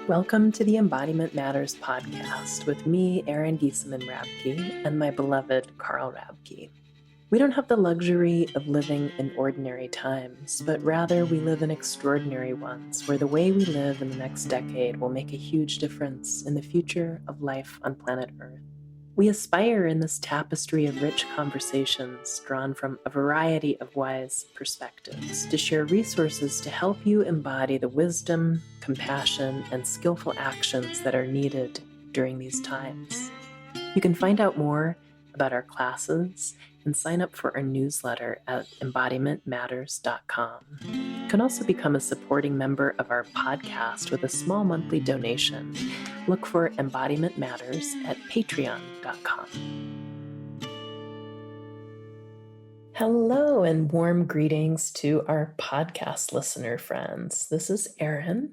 Welcome to the Embodiment Matters podcast with me, Erin Giesemann-Rabke, and my beloved Carl Rabke. We don't have the luxury of living in ordinary times, but rather we live in extraordinary ones where the way we live in the next decade will make a huge difference in the future of life on planet Earth. We aspire in this tapestry of rich conversations drawn from a variety of wise perspectives to share resources to help you embody the wisdom, compassion, and skillful actions that are needed during these times. You can find out more about our classes and sign up for our newsletter at embodimentmatters.com. You can also become a supporting member of our podcast with a small monthly donation. Look for Embodiment Matters at patreon.com. Hello and warm greetings to our podcast listener friends. This is Erin,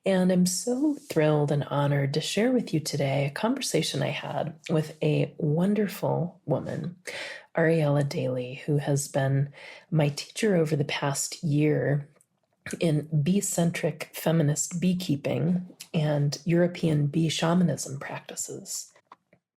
and I'm so thrilled and honored to share with you today a conversation I had with a wonderful woman, Ariella Daly, who has been my teacher over the past year in bee-centric feminist beekeeping and European bee shamanism practices.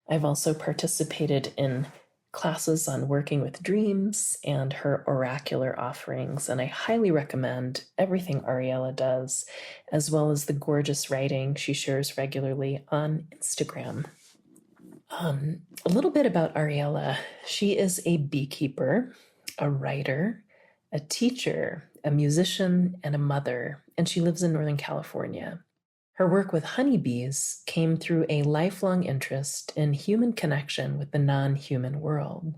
I've also participated in classes on working with dreams and her oracular offerings, and I highly recommend everything Ariella does, as well as the gorgeous writing she shares regularly on Instagram. A little bit about Ariella. She is a beekeeper, a writer, a teacher, a musician, and a mother, and she lives in Northern California. Her work with honeybees came through a lifelong interest in human connection with the non-human world.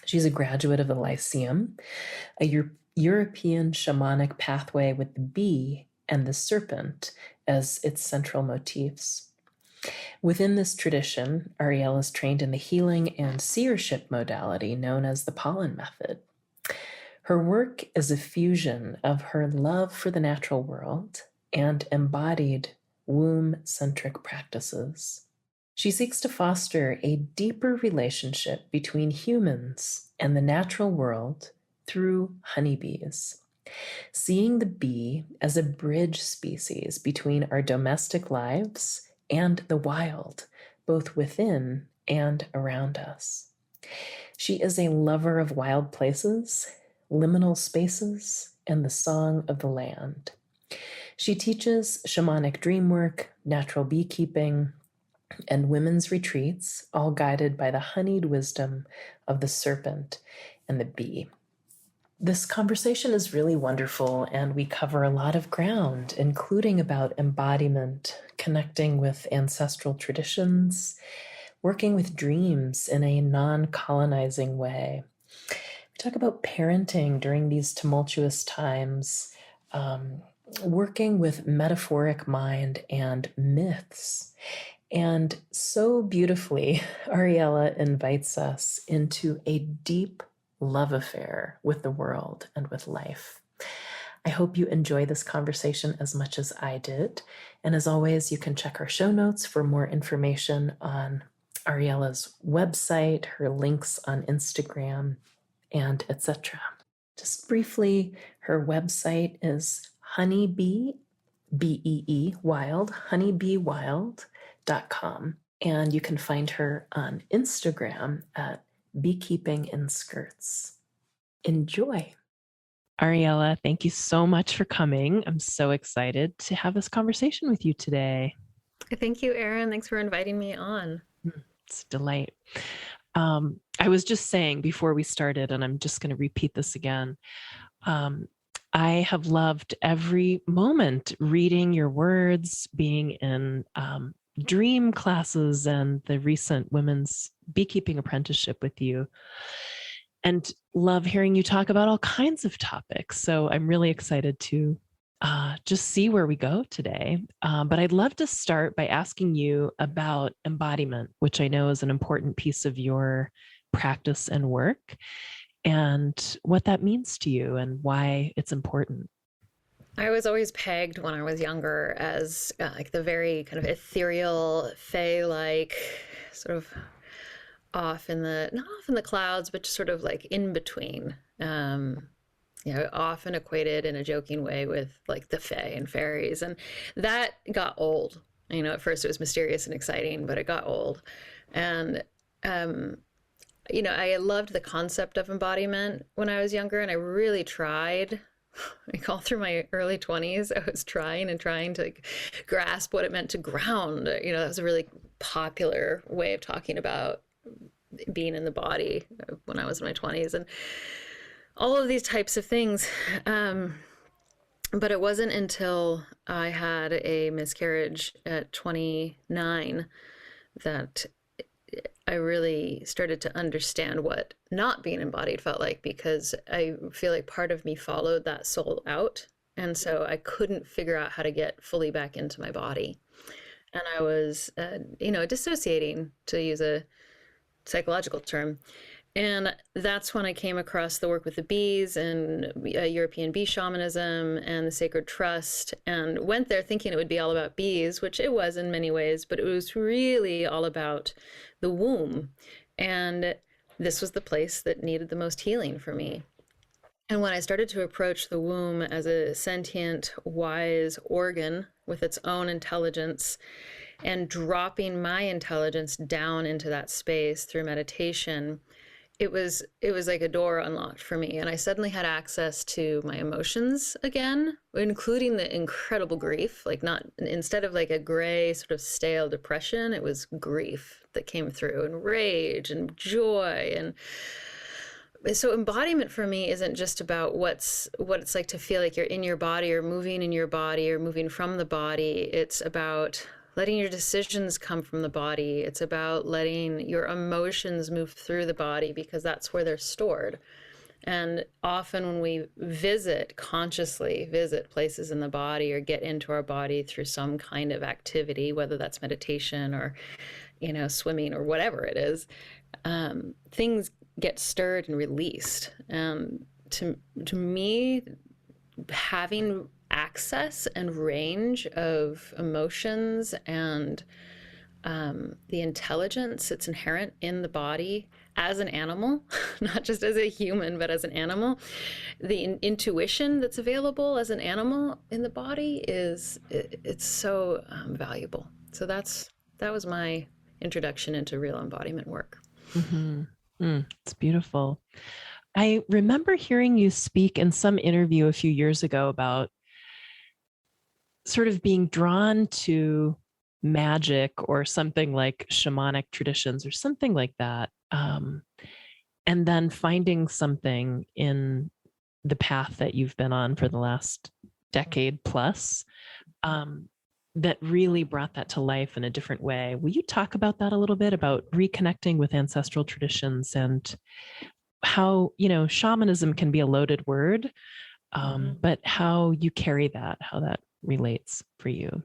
She's a graduate of the Lyceum, a European shamanic pathway with the bee and the serpent as its central motifs. Within this tradition, Ariella is trained in the healing and seership modality known as the Pollen Method. Her work is a fusion of her love for the natural world and embodied womb-centric practices. She seeks to foster a deeper relationship between humans and the natural world through honeybees, seeing the bee as a bridge species between our domestic lives and the wild, both within and around us. She is a lover of wild places, liminal spaces, and the song of the land. She teaches shamanic dreamwork, natural beekeeping, and women's retreats, all guided by the honeyed wisdom of the serpent and the bee. This conversation is really wonderful, and we cover a lot of ground, including about embodiment, connecting with ancestral traditions, working with dreams in a non-colonizing way. We talk about parenting during these tumultuous times, working with metaphoric mind and myths. And so beautifully, Ariella invites us into a deep love affair with the world and with life. I hope you enjoy this conversation as much as I did. And as always, you can check our show notes for more information on Ariella's website, her links on Instagram, and etc. Just briefly, her website is honeybee, B-E-E, wild, honeybeewild.com. And you can find her on Instagram at beekeeping in skirts. Enjoy. Ariella, thank you so much for coming. I'm so excited to have this conversation with you today. Thank you, Erin. Thanks for inviting me on. It's a delight. I was just saying before we started, and I'm just going to repeat this again, I have loved every moment reading your words, being in dream classes and the recent women's beekeeping apprenticeship with you, and love hearing you talk about all kinds of topics. So I'm really excited to just see where we go today. But I'd love to start by asking you about embodiment, which I know is an important piece of your practice and work, and what that means to you and why it's important. I was always pegged when I was younger as like the very kind of ethereal, fae-like, sort of not off in the clouds, but just sort of like in between. you know, often equated in a joking way with like the fae and fairies. And that got old. You know, at first it was mysterious and exciting, but it got old. And, you know, I loved the concept of embodiment when I was younger, and I really tried. Like all through my early 20s, I was trying and trying to like grasp what it meant to ground. You know, that was a really popular way of talking about being in the body when I was in my 20s. And all of these types of things. But it wasn't until I had a miscarriage at 29 that I really started to understand what not being embodied felt like, because I feel like part of me followed that soul out. And so I couldn't figure out how to get fully back into my body. And I was, you know, dissociating, to use a psychological term. And that's when I came across the work with the bees and European bee shamanism and the sacred trust, and went there thinking it would be all about bees, which it was in many ways, but it was really all about the womb. And this was the place that needed the most healing for me. And when I started to approach the womb as a sentient, wise organ with its own intelligence, and dropping my intelligence down into that space through meditation, it was like a door unlocked for me, and I suddenly had access to my emotions again, including the incredible grief. Like, not, instead of like a gray sort of stale depression, it was grief that came through, and rage and joy. And so embodiment for me isn't just about what it's like to feel like you're in your body or moving in your body or moving from the body. It's about letting your decisions come from the body. It's about letting your emotions move through the body, because that's where they're stored. And often when we consciously visit places in the body or get into our body through some kind of activity, whether that's meditation or, you know, swimming or whatever it is, things get stirred and released. To me, having access and range of emotions and the intelligence that's inherent in the body as an animal, not just as a human, but as an animal, the intuition that's available as an animal in the body it's so valuable. So that was my introduction into real embodiment work. Mm-hmm. It's beautiful. I remember hearing you speak in some interview a few years ago about sort of being drawn to magic or something like shamanic traditions or something like that. And then finding something in the path that you've been on for the last decade plus that really brought that to life in a different way. Will you talk about that a little bit, about reconnecting with ancestral traditions and how, you know, shamanism can be a loaded word, but how you carry that, how that relates for you?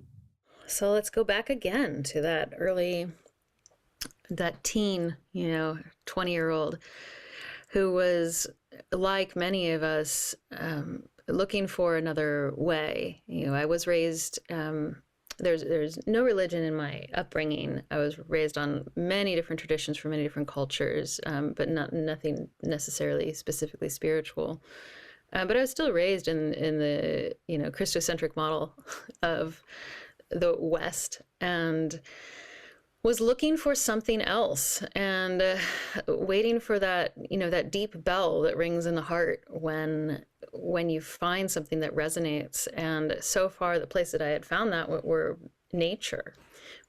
So let's go back again to that teen, you know, 20-year-old who was, like many of us, looking for another way. You know, I was raised, there's no religion in my upbringing. I was raised on many different traditions from many different cultures, but nothing necessarily specifically spiritual. But I was still raised in the, you know, Christocentric model of the West, and was looking for something else, and waiting for that, you know, that deep bell that rings in the heart when you find something that resonates. And so far, the place that I had found that were nature,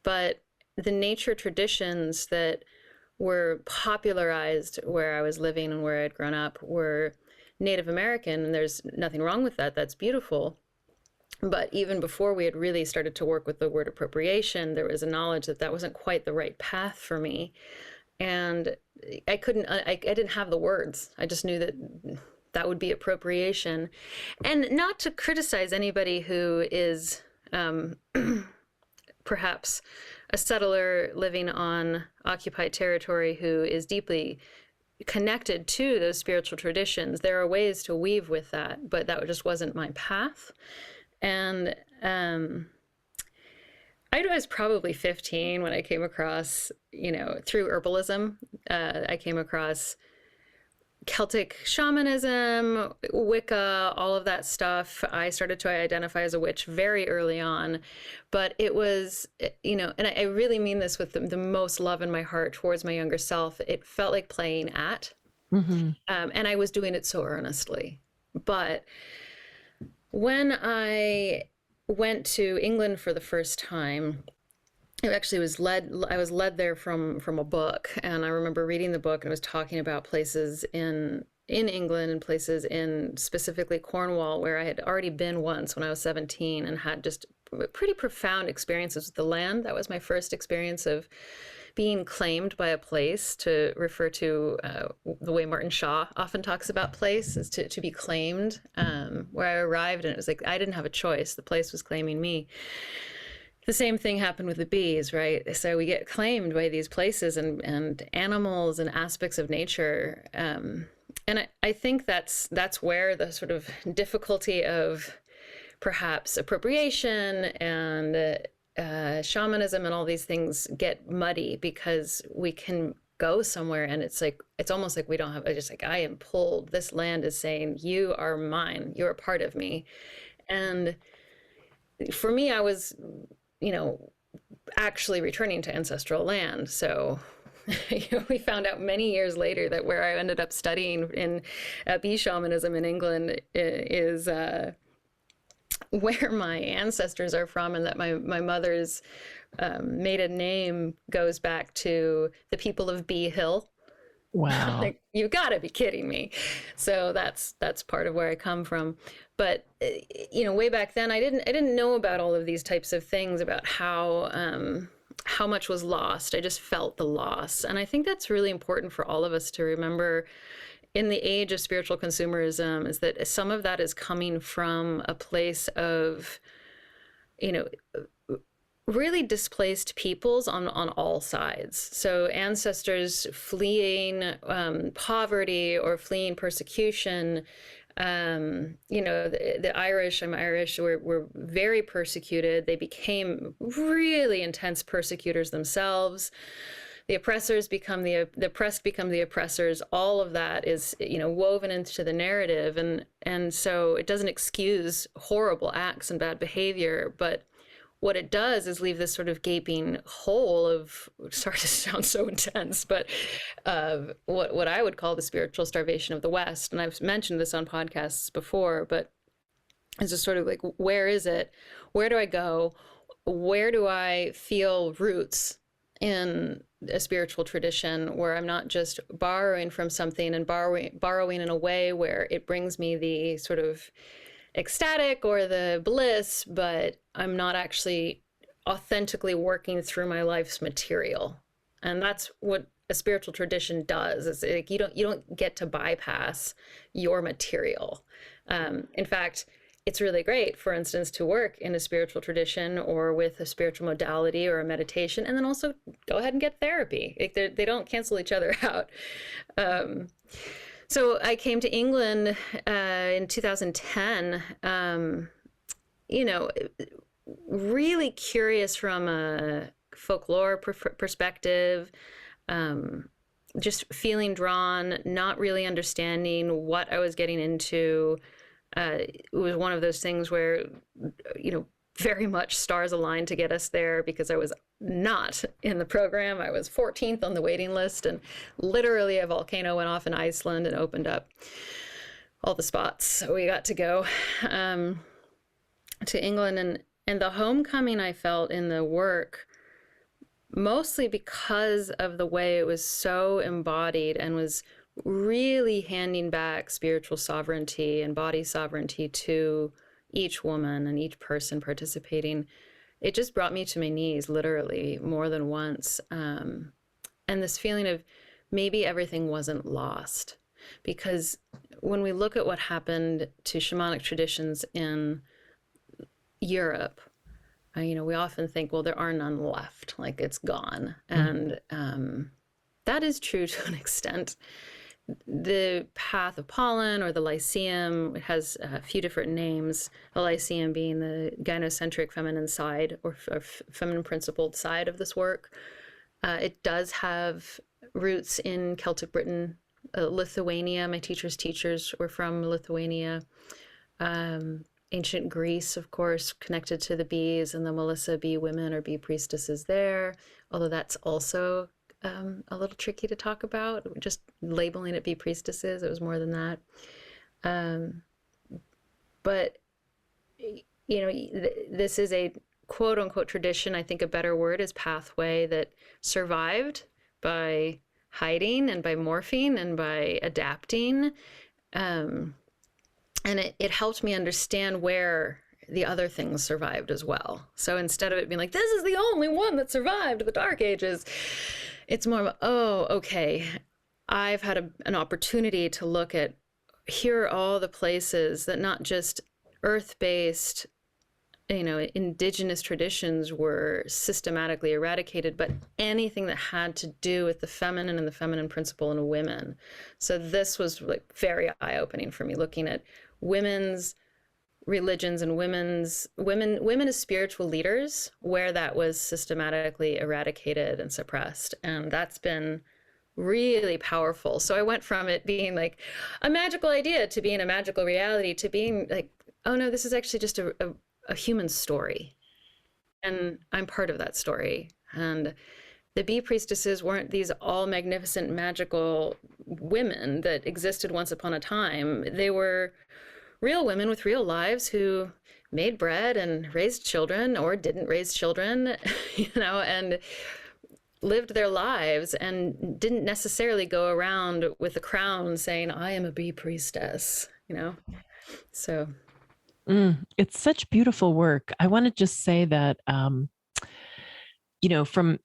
but the nature traditions that were popularized where I was living and where I'd grown up were Native American, and there's nothing wrong with that. That's beautiful. But even before we had really started to work with the word appropriation, there was a knowledge that wasn't quite the right path for me. And I didn't have the words. I just knew that would be appropriation. And not to criticize anybody who is perhaps a settler living on occupied territory who is deeply connected to those spiritual traditions. There are ways to weave with that, but that just wasn't my path. And I was probably 15 when I came across, you know, through herbalism, I came across Celtic shamanism, Wicca, all of that stuff. I started to identify as a witch very early on, but it was, and I really mean this with the most love in my heart towards my younger self. It felt like playing at, and I was doing it so earnestly. But when I went to England for the first time, it actually I was led there from a book, and I remember reading the book, and it was talking about places in England and places in specifically Cornwall, where I had already been once when I was 17 and had just pretty profound experiences with the land. That was my first experience of being claimed by a place, to refer to the way Martin Shaw often talks about place, is to be claimed, where I arrived and it was like I didn't have a choice. The place was claiming me. The same thing happened with the bees, right? So we get claimed by these places and animals and aspects of nature. And I think that's where the sort of difficulty of perhaps appropriation and shamanism and all these things get muddy, because we can go somewhere and it's almost like we don't have, just like, I am pulled. This land is saying, you are mine. You're a part of me. And for me, I was, actually returning to ancestral land. So we found out many years later that where I ended up studying in bee shamanism in England is where my ancestors are from, and that my mother's maiden name goes back to the people of Bee Hill. Wow. Like, you gotta be kidding me. So that's part of where I come from. But way back then, I didn't know about all of these types of things, about how much was lost. I just felt the loss. And I think that's really important for all of us to remember in the age of spiritual consumerism, is that some of that is coming from a place of, really displaced peoples on all sides. So ancestors fleeing poverty or fleeing persecution. The Irish, I'm Irish, were very persecuted. They became really intense persecutors themselves. The oppressors become the oppressed become the oppressors. All of that is, woven into the narrative. And so it doesn't excuse horrible acts and bad behavior, but what it does is leave this sort of gaping hole of, sorry to sound so intense, but what I would call the spiritual starvation of the West. And I've mentioned this on podcasts before, but it's just sort of like, where is it? Where do I go? Where do I feel roots in a spiritual tradition where I'm not just borrowing from something and borrowing in a way where it brings me the sort of ecstatic or the bliss, but I'm not actually authentically working through my life's material. And that's what a spiritual tradition does. Is like you don't get to bypass your material. In fact, it's really great, for instance, to work in a spiritual tradition or with a spiritual modality or a meditation, and then also go ahead and get therapy. Like they don't cancel each other out. So I came to England in 2010, really curious from a folklore perspective, just feeling drawn, not really understanding what I was getting into. It was one of those things where, very much stars aligned to get us there, because I was not in the program. I was 14th on the waiting list, and literally a volcano went off in Iceland and opened up all the spots. So we got to go to England, and the homecoming I felt in the work, mostly because of the way it was so embodied and was really handing back spiritual sovereignty and body sovereignty to each woman and each person participating. It just brought me to my knees, literally, more than once. And this feeling of maybe everything wasn't lost. Because when we look at what happened to shamanic traditions in Europe, we often think, well, there are none left, like it's gone. And that is true to an extent. The path of pollen, or the Lyceum, it has a few different names. The Lyceum being the gynocentric feminine side, or feminine principled side of this work. It does have roots in Celtic Britain, Lithuania. My teacher's teachers were from Lithuania. Ancient Greece, of course, connected to the bees, and the Melissa bee women or bee priestesses there, although that's also a little tricky to talk about. Just labeling it bee priestesses, it was more than that. But, you know, this is a quote unquote tradition. I think a better word is pathway, that survived by hiding and by morphing and by adapting. And it helped me understand where the other things survived as well. So instead of it being like, this is the only one that survived the Dark Ages, it's more of, oh, okay, I've had an opportunity to look at, here are all the places that not just earth-based, you know, indigenous traditions were systematically eradicated, but anything that had to do with the feminine and the feminine principle in women. So this was like very eye-opening for me, looking at women's religions and women as spiritual leaders, where that was systematically eradicated and suppressed. And that's been really powerful. So I went from it being like a magical idea to being a magical reality to being like, oh no, this is actually just a human story. And I'm part of that story. And the bee priestesses weren't these all magnificent, magical women that existed once upon a time. They were real women with real lives who made bread and raised children or didn't raise children, you know, and lived their lives and didn't necessarily go around with a crown saying, I am a bee priestess, you know? So. It's such beautiful work. I want to just say that, you know, from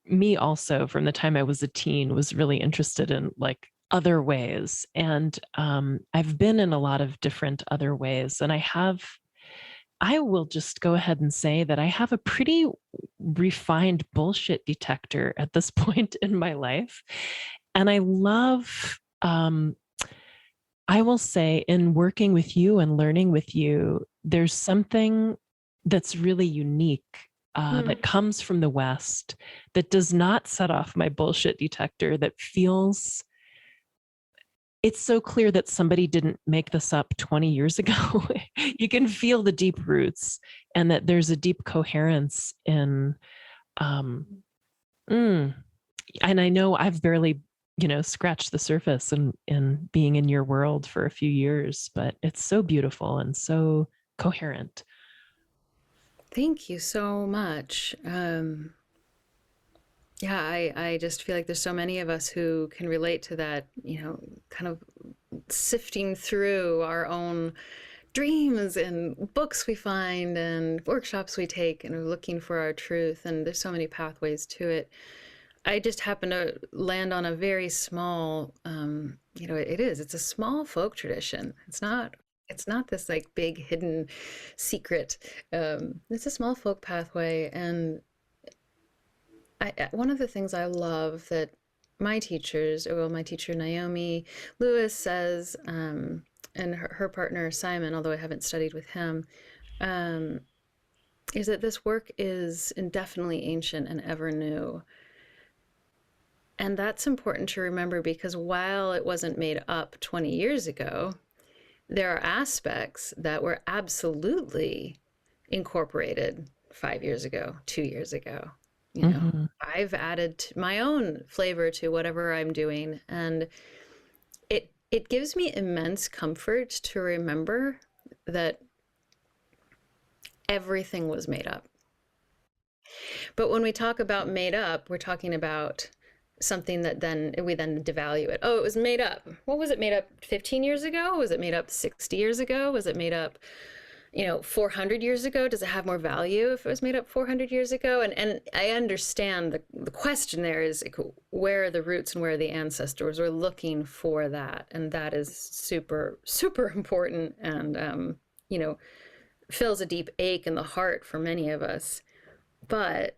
me also, from the time I was a teen, was really interested in like other ways. And I've been in a lot of different other ways. And I will just go ahead and say that I have a pretty refined bullshit detector at this point in my life. And I love, I will say, in working with you and learning with you, there's something that's really unique that comes from the West that does not set off my bullshit detector, that feels, it's so clear that somebody didn't make this up 20 years ago. You can feel the deep roots and that there's a deep coherence in, and I know I've barely, you know, scratched the surface in being in your world for a few years, but it's so beautiful and so coherent. Thank you so much. Yeah, I just feel like there's so many of us who can relate to that, you know, kind of sifting through our own dreams and books we find and workshops we take and are looking for our truth. And there's so many pathways to it. I just happen to land on a very small, you know, it's a small folk tradition. It's not this like big hidden secret. It's a small folk pathway. And one of the things I love that my teachers, or well, my teacher Naomi Lewis says, and her partner Simon, although I haven't studied with him, is that this work is indefinitely ancient and ever new. And that's important to remember, because while it wasn't made up 20 years ago, there are aspects that were absolutely incorporated 5 years ago, 2 years ago. You know, I've added my own flavor to whatever I'm doing, and it gives me immense comfort to remember that everything was made up. But when we talk about made up, we're talking about something that then we then devalue it. Oh, it was made up. What was it made up 15 years ago? Was it made up 60 years ago? Was it made up, you know, 400 years ago? Does it have more value if it was made up 400 years ago? And I understand the question there is, like, where are the roots and where are the ancestors? We're looking for that. And that is super, super important, and, you know, fills a deep ache in the heart for many of us. But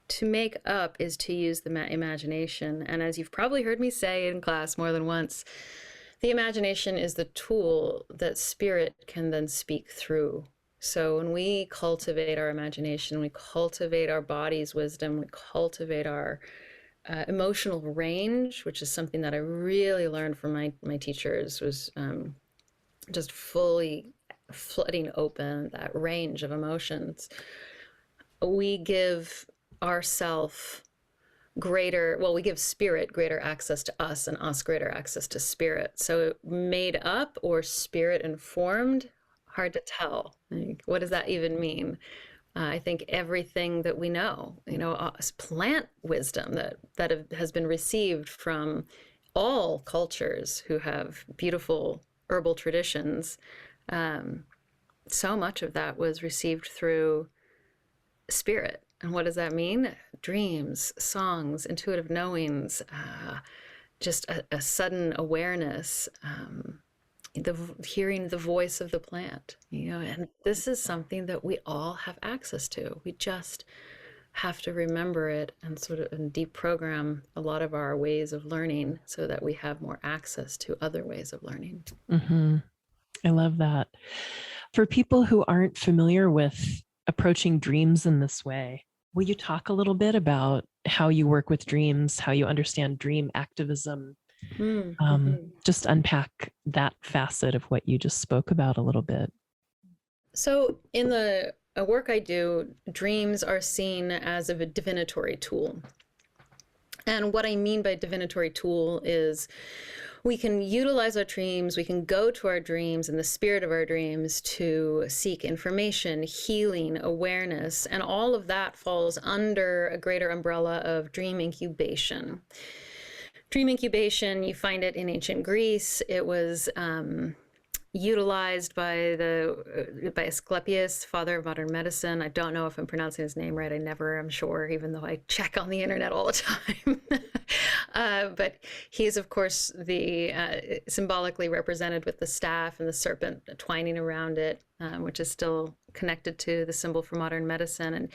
to make up is to use the imagination. And as you've probably heard me say in class more than once, the imagination is the tool that spirit can then speak through. So when we cultivate our imagination, we cultivate our body's wisdom, we cultivate our emotional range, which is something that I really learned from my teachers, was just fully flooding open that range of emotions. We give ourself we give spirit greater access to us and us greater access to spirit. So made up or spirit informed, hard to tell. Like, what does that even mean? I think everything that we know, plant wisdom that has been received from all cultures who have beautiful herbal traditions, so much of that was received through spirit. And what does that mean? Dreams, songs, intuitive knowings, just a sudden awareness, hearing the voice of the plant, and this is something that we all have access to. We just have to remember it and sort of deprogram a lot of our ways of learning so that we have more access to other ways of learning. Mm-hmm. I love that. For people who aren't familiar with approaching dreams in this way, will you talk a little bit about how you work with dreams, how you understand dream activism? Just unpack that facet of what you just spoke about a little bit. So in the work I do, dreams are seen as a divinatory tool. And what I mean by divinatory tool is we can utilize our dreams, we can go to our dreams and the spirit of our dreams to seek information, healing, awareness, and all of that falls under a greater umbrella of dream incubation. Dream incubation, you find it in ancient Greece. It was utilized by Asclepius, father of modern medicine. I don't know if I'm pronouncing his name right. I never am sure, even though I check on the internet all the time. But he's, of course, the symbolically represented with the staff and the serpent twining around it, which is still connected to the symbol for modern medicine. And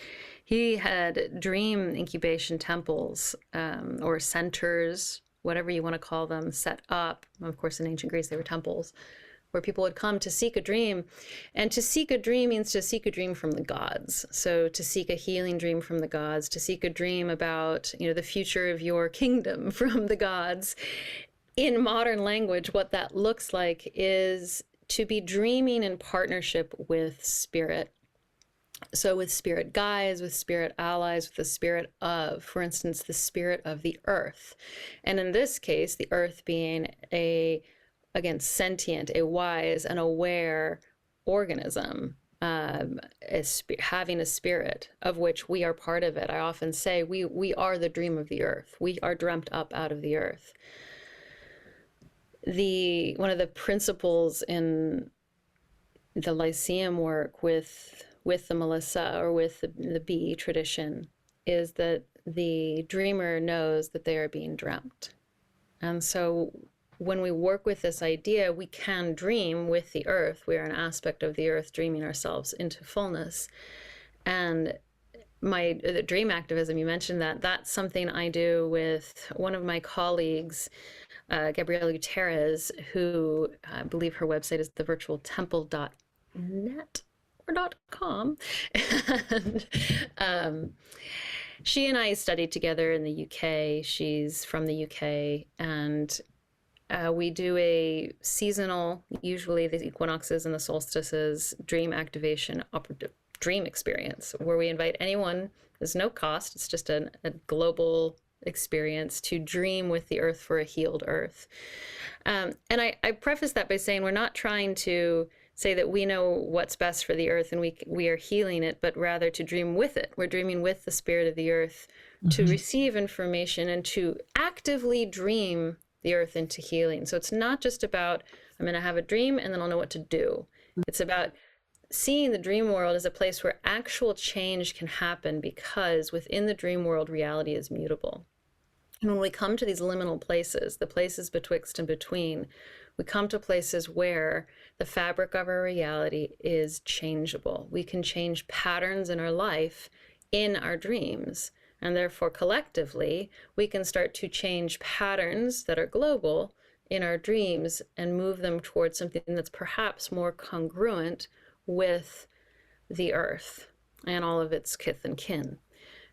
he had dream incubation temples or centers, whatever you want to call them, set up. Of course, in ancient Greece, they were temples, where people would come to seek a dream. And to seek a dream means to seek a dream from the gods. So to seek a healing dream from the gods, to seek a dream about, the future of your kingdom from the gods. In modern language, what that looks like is to be dreaming in partnership with spirit. So with spirit guides, with spirit allies, with the spirit of, for instance, the spirit of the earth. And in this case, the earth being sentient, a wise and aware organism, having a spirit of which we are part of it. I often say we are the dream of the earth. We are dreamt up out of the earth. One of the principles in the Lyceum work with the Melissa or with the bee tradition is that the dreamer knows that they are being dreamt. And so when we work with this idea, we can dream with the earth. We are an aspect of the earth, dreaming ourselves into fullness. And the dream activism, you mentioned that's something I do with one of my colleagues, Gabriela Gutierrez, who I believe her website is thevirtualtemple.net or .com. And she and I studied together in the UK. She's from the UK, and we do a seasonal, usually the equinoxes and the solstices, dream activation dream experience where we invite anyone. There's no cost. It's just a global experience to dream with the earth for a healed earth. And I preface that by saying we're not trying to say that we know what's best for the earth and we are healing it, but rather to dream with it. We're dreaming with the spirit of the earth to receive information and to actively dream the earth into healing. So it's not just about, I'm going to have a dream and then I'll know what to do. It's about seeing the dream world as a place where actual change can happen, because within the dream world, reality is mutable. And when we come to these liminal places, the places betwixt and between, we come to places where the fabric of our reality is changeable. We can change patterns in our life in our dreams. And therefore, collectively, we can start to change patterns that are global in our dreams and move them towards something that's perhaps more congruent with the earth and all of its kith and kin.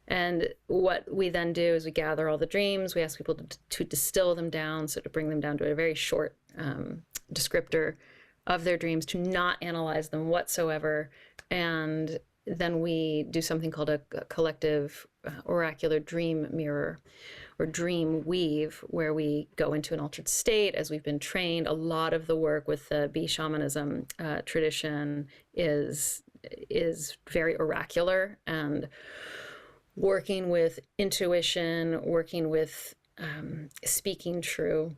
And what we then do is we gather all the dreams. We ask people to distill them down, so to bring them down to a very short descriptor of their dreams, to not analyze them whatsoever. And then we do something called a collective oracular dream mirror or dream weave, where we go into an altered state as we've been trained. A lot of the work with the bee shamanism tradition is very oracular and working with intuition, working with speaking true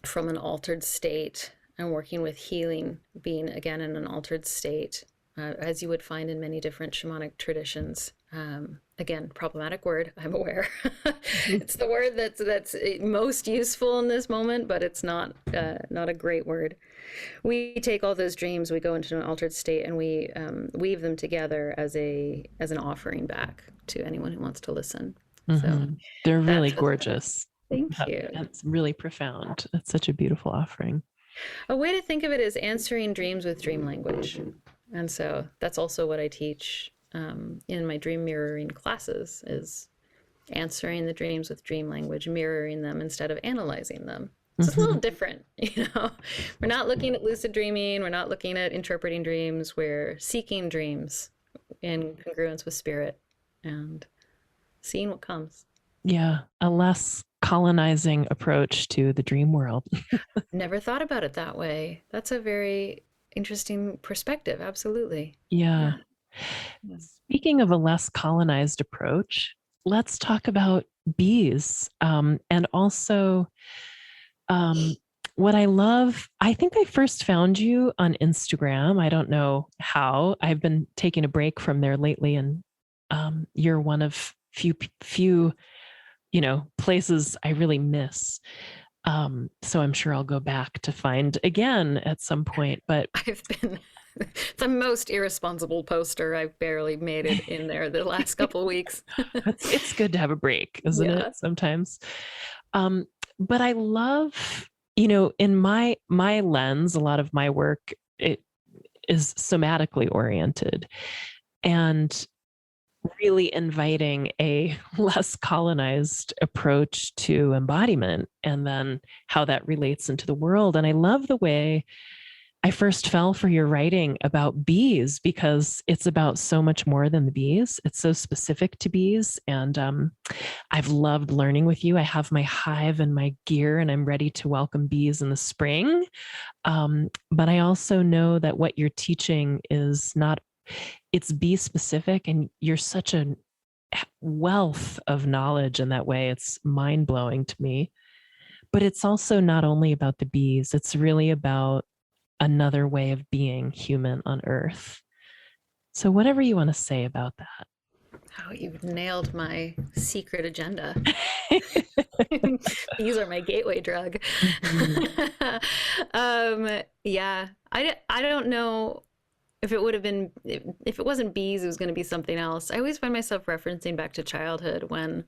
from an altered state, and working with healing, being again in an altered state, as you would find in many different shamanic traditions. Again, problematic word, I'm aware. It's the word that's most useful in this moment, but it's not a great word. We take all those dreams, we go into an altered state, and we weave them together as an offering back to anyone who wants to listen. So they're really gorgeous. Thank you. That's really profound. That's such a beautiful offering. A way to think of it is answering dreams with dream language. And so that's also what I teach in my dream mirroring classes, is answering the dreams with dream language, mirroring them instead of analyzing them. So it's a little different, you know. We're not looking at lucid dreaming. We're not looking at interpreting dreams. We're seeking dreams in congruence with spirit and seeing what comes. Yeah, a less colonizing approach to the dream world. Never thought about it that way. That's a very interesting perspective. Absolutely. Yeah. Speaking of a less colonized approach, let's talk about bees. And also, what I love, I think I first found you on Instagram. I don't know how. I've been taking a break from there lately, and you're one of few places I really miss. So I'm sure I'll go back to find again at some point. But I've been the most irresponsible poster. I've barely made it in there the last couple of weeks. It's good to have a break, isn't it? Sometimes. But I love, in my lens, a lot of my work, it is somatically oriented, and really inviting a less colonized approach to embodiment, and then how that relates into the world. And I love the way I first fell for your writing about bees, because it's about so much more than the bees. It's so specific to bees. And I've loved learning with you. I have my hive and my gear, and I'm ready to welcome bees in the spring. But I also know that what you're teaching is not, it's bee specific, and you're such a wealth of knowledge in that way. It's mind blowing to me. But it's also not only about the bees, it's really about another way of being human on Earth. So whatever you want to say about that. Oh, you've nailed my secret agenda. These are my gateway drug. Yeah, I don't know if it would have been, if it wasn't bees, it was going to be something else. I always find myself referencing back to childhood when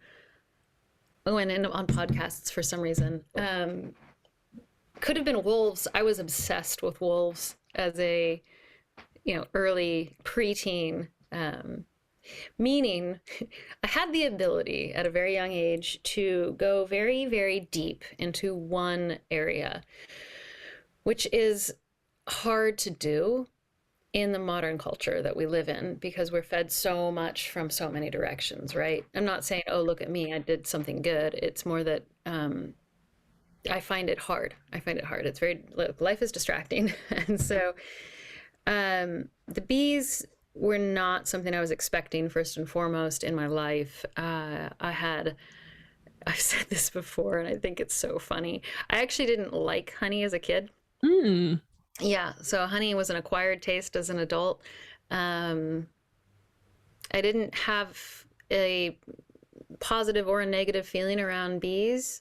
on podcasts for some reason. Could have been wolves. I was obsessed with wolves as a, early preteen, meaning I had the ability at a very young age to go very, very deep into one area, which is hard to do in the modern culture that we live in, because we're fed so much from so many directions, right? I'm not saying, oh, look at me, I did something good. It's more that, I find it hard. It's very, life is distracting. And so the bees were not something I was expecting first and foremost in my life. I've said this before, and I think it's so funny. I actually didn't like honey as a kid. Yeah, so honey was an acquired taste as an adult. I didn't have a positive or a negative feeling around bees.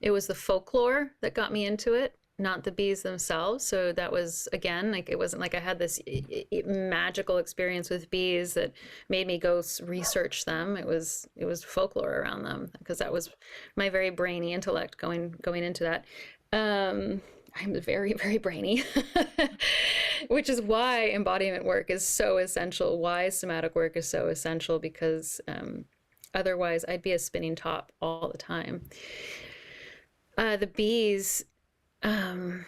It was the folklore that got me into it, not the bees themselves. So that was, again, like, it wasn't like I had this magical experience with bees that made me go research them. It was folklore around them, because that was my very brainy intellect going into that. I'm very, very brainy, which is why embodiment work is so essential, why somatic work is so essential, because otherwise I'd be a spinning top all the time. The bees, um,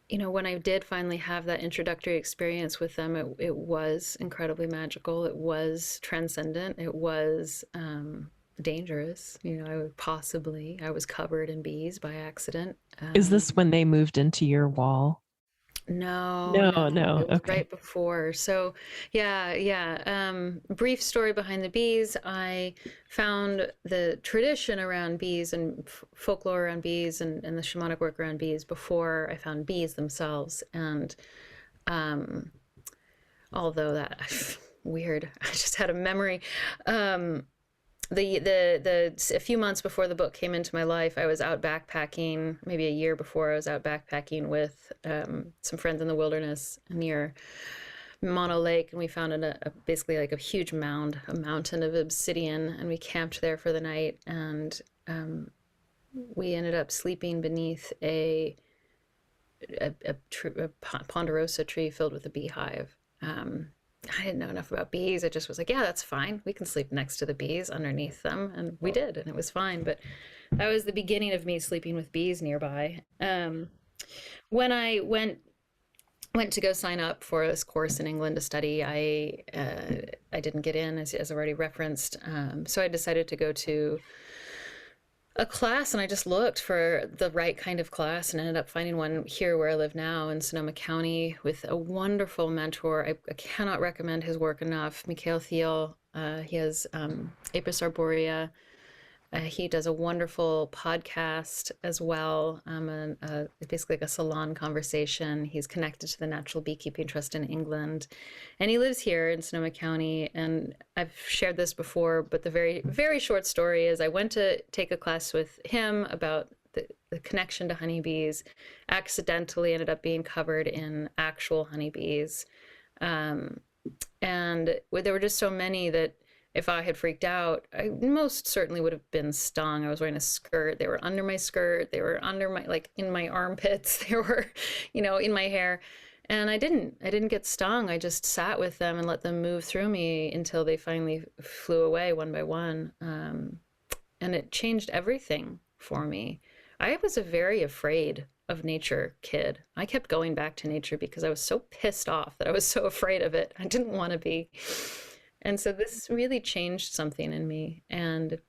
when I did finally have that introductory experience with them, it was incredibly magical. It was transcendent. It was dangerous. I was covered in bees by accident. Is this when they moved into your wall? No, No, no, no. it was Okay. right before. So, yeah, yeah. Brief story behind the bees. I found the tradition around bees and folklore around bees and the shamanic work around bees before I found bees themselves. And um, although that weird, I just had a memory. Um, a few months before the book came into my life, I was out backpacking. Maybe a year before, I was out backpacking with some friends in the wilderness near Mono Lake, and we found basically like a huge mound, a mountain of obsidian, and we camped there for the night. And we ended up sleeping beneath a ponderosa tree filled with a beehive. I didn't know enough about bees. I just was like, yeah, that's fine. We can sleep next to the bees underneath them. And we did, and it was fine. But that was the beginning of me sleeping with bees nearby. When I went to go sign up for this course in England to study, I didn't get in, as I already referenced. So I decided to go to a class, and I just looked for the right kind of class and ended up finding one here where I live now in Sonoma County with a wonderful mentor. I cannot recommend his work enough. Mikhail Thiel. He has Apis arborea. He does a wonderful podcast as well, basically like a salon conversation. He's connected to the Natural Beekeeping Trust in England, and he lives here in Sonoma County. And I've shared this before, but the very, very short story is I went to take a class with him about the connection to honeybees, accidentally ended up being covered in actual honeybees. And there were just so many that if I had freaked out, I most certainly would have been stung. I was wearing a skirt. They were under my skirt. They were under my, like in my armpits. They were, in my hair. And I didn't get stung. I just sat with them and let them move through me until they finally flew away one by one. And it changed everything for me. I was a very afraid of nature kid. I kept going back to nature because I was so pissed off that I was so afraid of it. I didn't want to be. And so this really changed something in me. And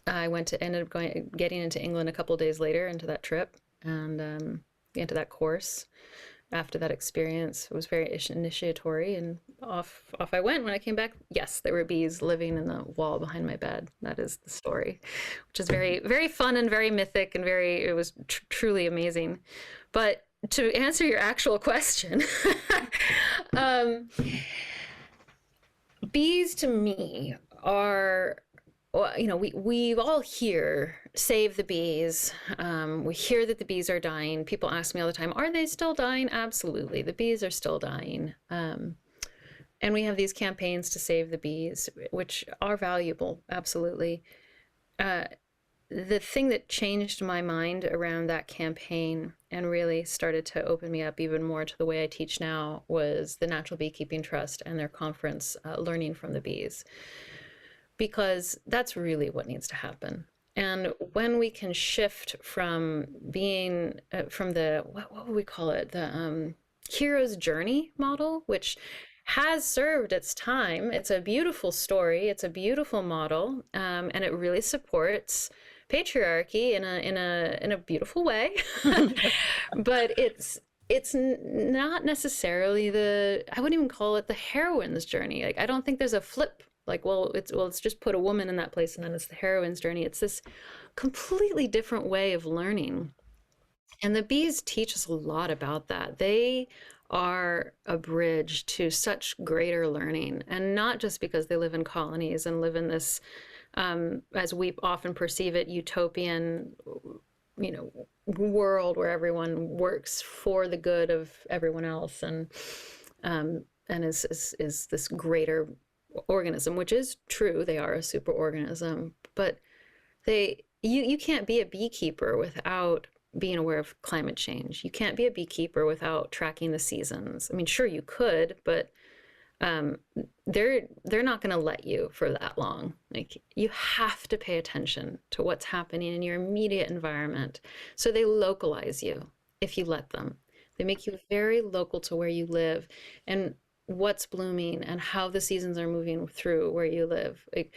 I ended up getting into England a couple of days later into that trip and into that course. After that experience, it was very initiatory, and off I went. When I came back, yes, there were bees living in the wall behind my bed. That is the story, which is very, very fun and very mythic and it was truly amazing. But to answer your actual question, bees to me are, we all hear save the bees. We hear that the bees are dying. People ask me all the time, are they still dying? Absolutely. The bees are still dying. And we have these campaigns to save the bees, which are valuable. Absolutely. The thing that changed my mind around that campaign and really started to open me up even more to the way I teach now was the Natural Beekeeping Trust and their conference, Learning from the Bees, because that's really what needs to happen. And when we can shift from being from the what would we call it, the hero's journey model, which has served its time. It's a beautiful story. It's a beautiful model, and it really supports patriarchy in a beautiful way. But it's not necessarily I wouldn't even call it the heroine's journey. Like, I don't think there's a flip. Like, let's just put a woman in that place and then it's the heroine's journey. It's this completely different way of learning. And the bees teach us a lot about that. They are a bridge to such greater learning, and not just because they live in colonies and live in this, as we often perceive it, utopian, world where everyone works for the good of everyone else and is this greater organism, which is true. They are a super organism, but they you can't be a beekeeper without being aware of climate change. You can't be a beekeeper without tracking the seasons. I mean, sure you could, but um, they're not going to let you for that long. Like, you have to pay attention to what's happening in your immediate environment. So they localize you if you let them. They make you very local to where you live and what's blooming and how the seasons are moving through where you live. Like,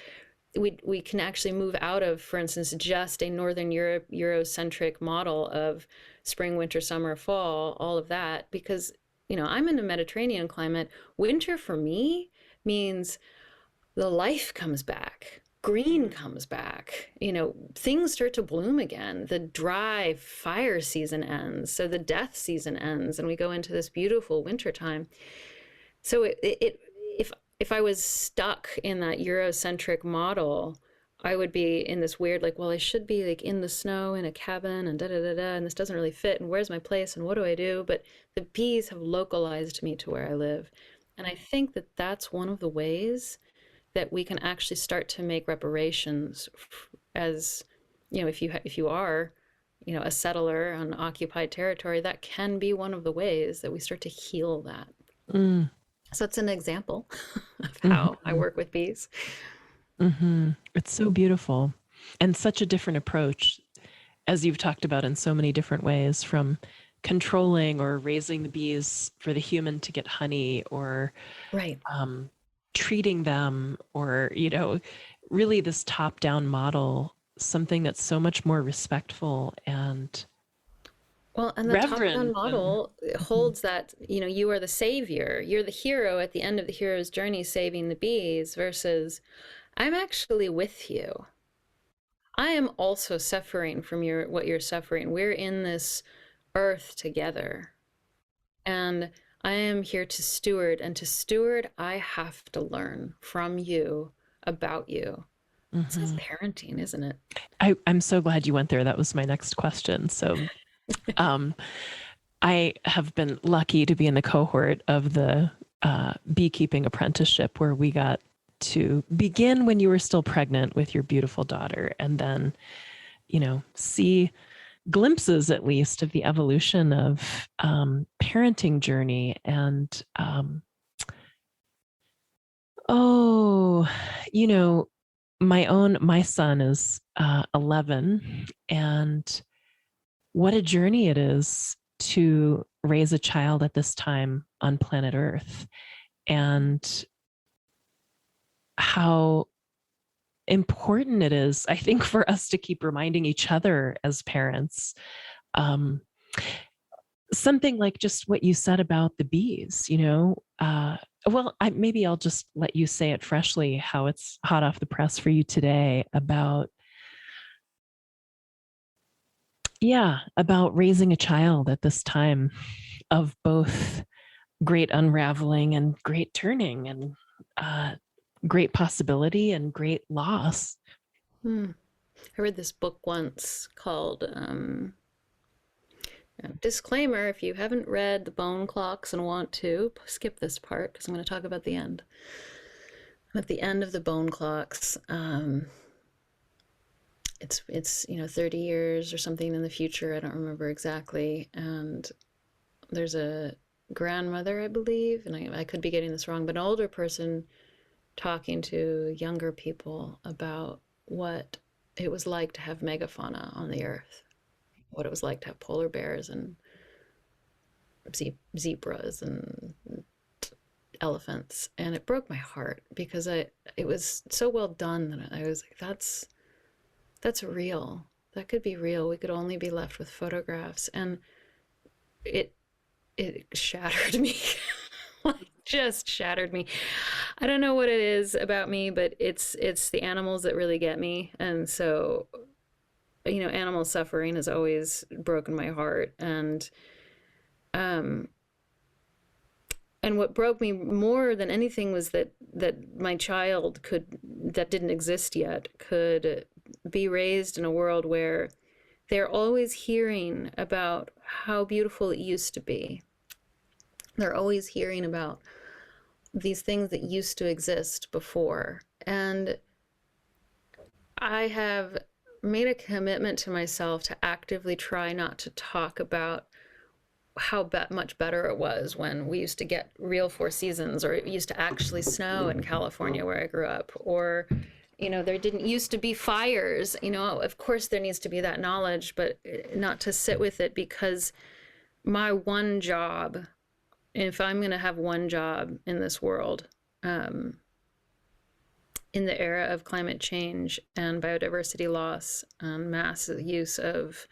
we can actually move out of, for instance, just a Northern Europe Eurocentric model of spring, winter, summer, fall, all of that, because I'm in a Mediterranean climate. Winter for me means the life comes back, green comes back, things start to bloom again. The dry fire season ends, so the death season ends, and we go into this beautiful winter time. So if I was stuck in that Eurocentric model, I would be in this weird, like, well, I should be like in the snow in a cabin and da da da da, and this doesn't really fit, and where's my place and what do I do? But the bees have localized me to where I live. And I think that that's one of the ways that we can actually start to make reparations as, if you are, a settler on occupied territory, that can be one of the ways that we start to heal that. Mm. So it's an example of how I work with bees. It's so beautiful and such a different approach, as you've talked about in so many different ways, from controlling or raising the bees for the human to get honey, or Right. treating them, or, really this top-down model, something that's so much more respectful and Well, and the top-down reverent. model holds that, you are the savior. You're the hero at the end of the hero's journey, saving the bees, versus I'm actually with you. I am also suffering from what you're suffering. We're in this earth together. And I am here to steward. And to steward, I have to learn from you about you. This is parenting, isn't it? I'm so glad you went there. That was my next question. So I have been lucky to be in the cohort of the beekeeping apprenticeship, where we got to begin when you were still pregnant with your beautiful daughter, and then, see glimpses, at least, of the evolution of parenting journey. And my son is 11, and what a journey it is to raise a child at this time on planet Earth, and how important it is, I think, for us to keep reminding each other as parents. Something like just what you said about the bees, well, maybe I'll just let you say it freshly, how it's hot off the press for you today, about raising a child at this time of both great unraveling and great turning, and great possibility and great loss. I read this book once called, disclaimer, if you haven't read The Bone Clocks and want to, skip this part because I'm going to talk about the end. At the end of The Bone Clocks, it's 30 years or something in the future, I don't remember exactly, and there's a grandmother, I believe, and I could be getting this wrong, but an older person talking to younger people about what it was like to have megafauna on the earth, what it was like to have polar bears and zebras and elephants. And it broke my heart because it was so well done that I was like, that's real. That could be real. We could only be left with photographs. And it shattered me. Just shattered me. I don't know what it is about me, but it's the animals that really get me. And so, animal suffering has always broken my heart. And what broke me more than anything was that my child that didn't exist yet, could be raised in a world where they're always hearing about how beautiful it used to be. They're always hearing about these things that used to exist before. And I have made a commitment to myself to actively try not to talk about how much better it was when we used to get real 4 seasons, or it used to actually snow in California where I grew up, or there didn't used to be fires. Of course there needs to be that knowledge, but not to sit with it, because my one job, if I'm going to have one job in this world, in the era of climate change and biodiversity loss and mass use of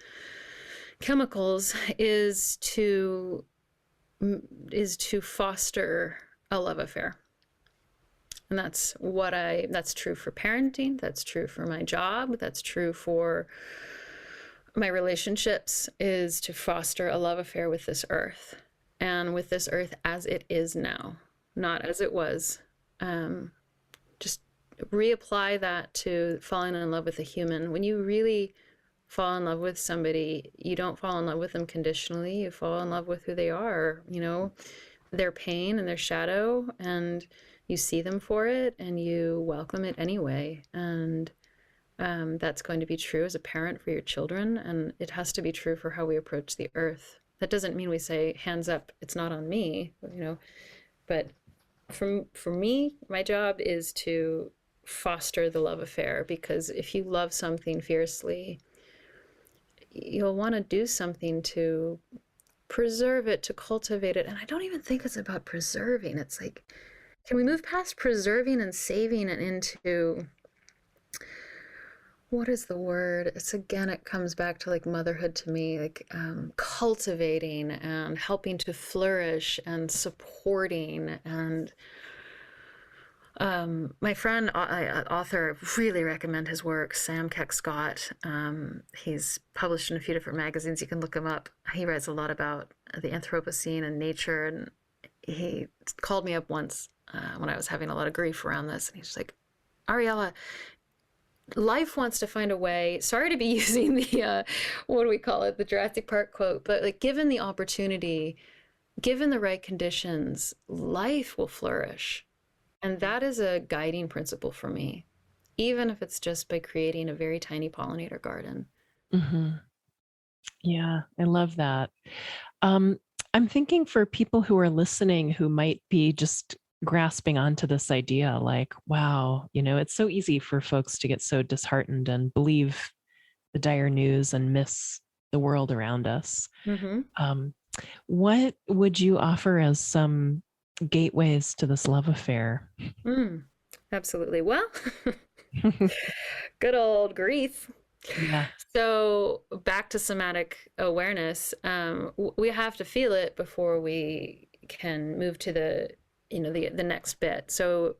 chemicals, is to foster a love affair. And that's true for parenting, that's true for my job, that's true for my relationships, is to foster a love affair with this earth, and with this earth as it is now, not as it was. Just reapply that to falling in love with a human. When you really fall in love with somebody, you don't fall in love with them conditionally. You fall in love with who they are, their pain and their shadow, and you see them for it and you welcome it anyway. And that's going to be true as a parent for your children, and it has to be true for how we approach the earth. That doesn't mean we say, hands up, it's not on me, but for me, my job is to foster the love affair, because if you love something fiercely, you'll want to do something to preserve it, to cultivate it. And I don't even think it's about preserving. It's like, can we move past preserving and saving it into, what is the word? It comes back to like motherhood to me, like cultivating and helping to flourish and supporting. And my friend, author, really recommend his work, Sam Keck-Scott. He's published in a few different magazines. You can look him up. He writes a lot about the Anthropocene and nature. And he called me up once when I was having a lot of grief around this. And he's like, Ariella, life wants to find a way. Sorry to be using the, what do we call it? The Jurassic Park quote. But like, given the opportunity, given the right conditions, life will flourish. And that is a guiding principle for me, even if it's just by creating a very tiny pollinator garden. Mm-hmm. Yeah, I love that. I'm thinking for people who are listening who might be just grasping onto this idea, like, wow, it's so easy for folks to get so disheartened and believe the dire news and miss the world around us. Mm-hmm. What would you offer as some gateways to this love affair? Absolutely. Well, good old grief. Yeah. So back to somatic awareness, we have to feel it before we can move to the next bit. So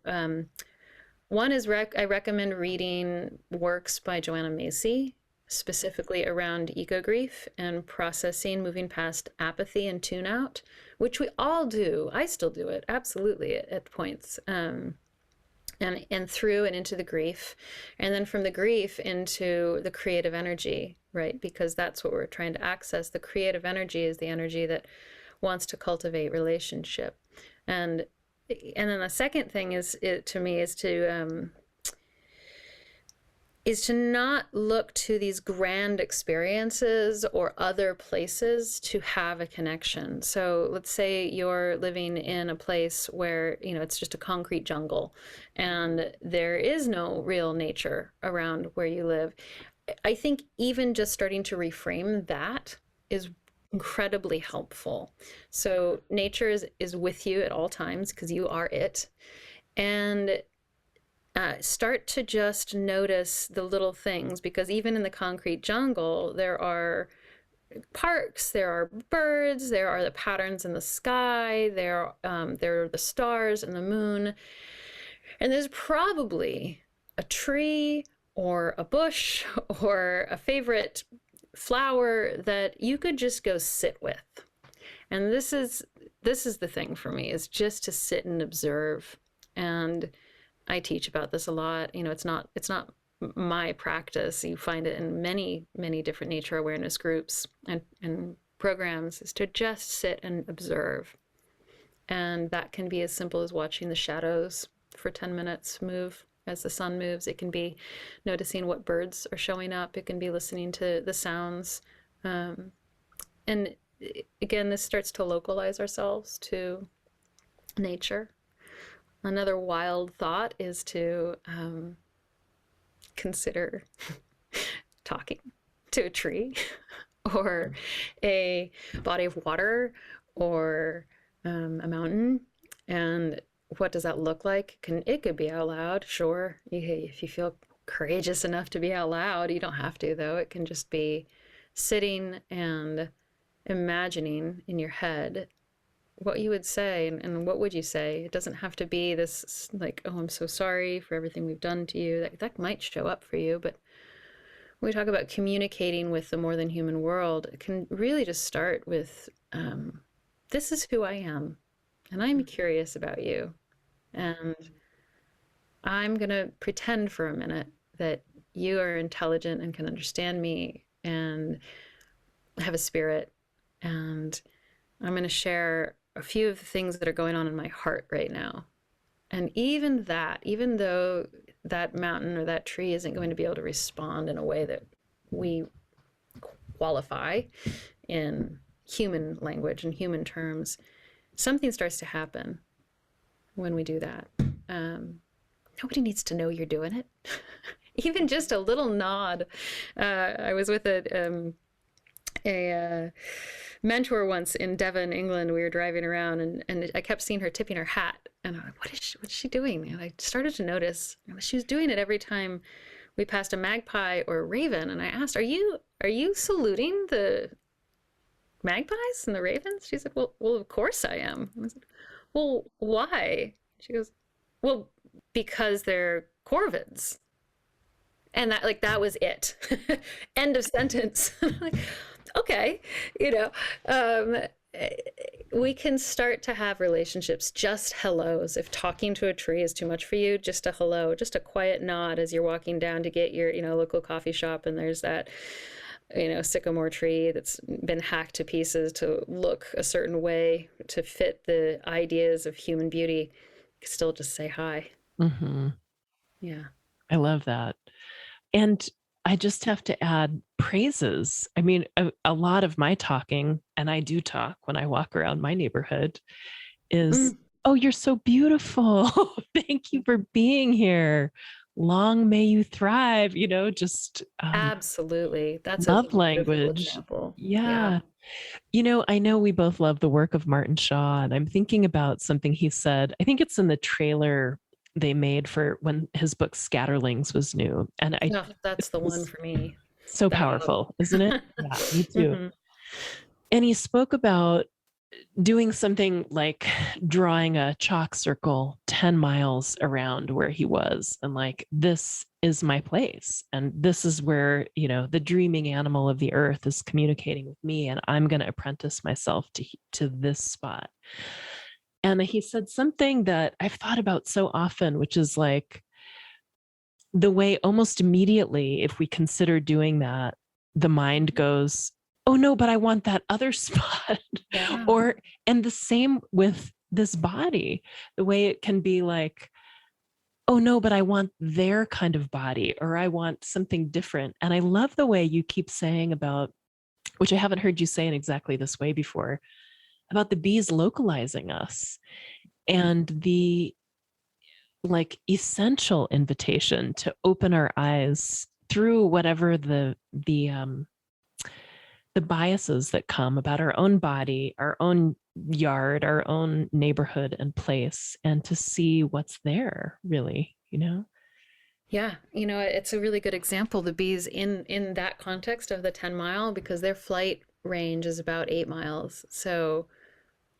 one is I recommend reading works by Joanna Macy, specifically around eco-grief and processing, moving past apathy and tune out, which we all do. I still do it, absolutely, at points. And through and into the grief, and then from the grief into the creative energy, right? Because that's what we're trying to access. The creative energy is the energy that wants to cultivate relationship. And then the second thing is to not look to these grand experiences or other places to have a connection. So let's say you're living in a place where, it's just a concrete jungle and there is no real nature around where you live. I think even just starting to reframe that is incredibly helpful. So nature is with you at all times because you are it. And start to just notice the little things, because even in the concrete jungle, there are parks, there are birds, there are the patterns in the sky, there are the stars and the moon. And there's probably a tree or a bush or a favorite flower that you could just go sit with. And this is the thing for me, is just to sit and observe. And I teach about this a lot. It's not my practice. You find it in many, many different nature awareness groups and programs, is to just sit and observe. And that can be as simple as watching the shadows for 10 minutes move as the sun moves. It can be noticing what birds are showing up. It can be listening to the sounds. And again, this starts to localize ourselves to nature. Another wild thought is to consider talking to a tree or a body of water or a mountain. And what does that look like? It could be out loud, sure. If you feel courageous enough to be out loud, you don't have to, though. It can just be sitting and imagining in your head what you would say. And what would you say? It doesn't have to be this like, oh, I'm so sorry for everything we've done to you. That might show up for you, but when we talk about communicating with the more than human world, it can really just start with, this is who I am, and I'm curious about you. And I'm going to pretend for a minute that you are intelligent and can understand me and have a spirit. And I'm going to share a few of the things that are going on in my heart right now. And even though that mountain or that tree isn't going to be able to respond in a way that we qualify in human language and human terms, something starts to happen when we do that. Nobody needs to know you're doing it. Even just a little nod. I was with a mentor once in Devon, England. We were driving around, and I kept seeing her tipping her hat. And I'm like, what's she doing? And I started to notice she was doing it every time we passed a magpie or a raven. And I asked, are you saluting the magpies and the ravens? She said, well, of course I am. I said, well, why? She goes, well, because they're corvids. And that was it. End of sentence. Like, okay, we can start to have relationships, just hellos. If talking to a tree is too much for you, just a hello, just a quiet nod as you're walking down to get your, local coffee shop, and there's that, sycamore tree that's been hacked to pieces to look a certain way to fit the ideas of human beauty. You can still just say hi. Mm-hmm. Yeah. I love that. And I just have to add praises. I mean, a lot of my talking, and I do talk when I walk around my neighborhood, is, oh, you're so beautiful. Thank you for being here. Long may you thrive, just absolutely. That's love a language. Example. Yeah. I know we both love the work of Martin Shaw, and I'm thinking about something he said. I think it's in the trailer they made for when his book Scatterlings was new. And that's the one for me. So powerful, isn't it? Yeah, me too. Mm-hmm. And he spoke about doing something like drawing a chalk circle 10 miles around where he was, and like, this is my place, and this is where the dreaming animal of the earth is communicating with me, and I'm going to apprentice myself to this spot. And he said something that I've thought about so often, which is like, the way almost immediately, if we consider doing that, the mind goes, oh no, but I want that other spot. Yeah. And the same with this body, the way it can be like, oh no, but I want their kind of body, or I want something different. And I love the way you keep saying about, which I haven't heard you say in exactly this way before, about the bees localizing us, and the essential invitation to open our eyes through whatever the biases that come about our own body, our own yard, our own neighborhood and place, and to see what's there, really, Yeah, it's a really good example, the bees in that context of the 10 mile, because their flight range is about 8 miles. So,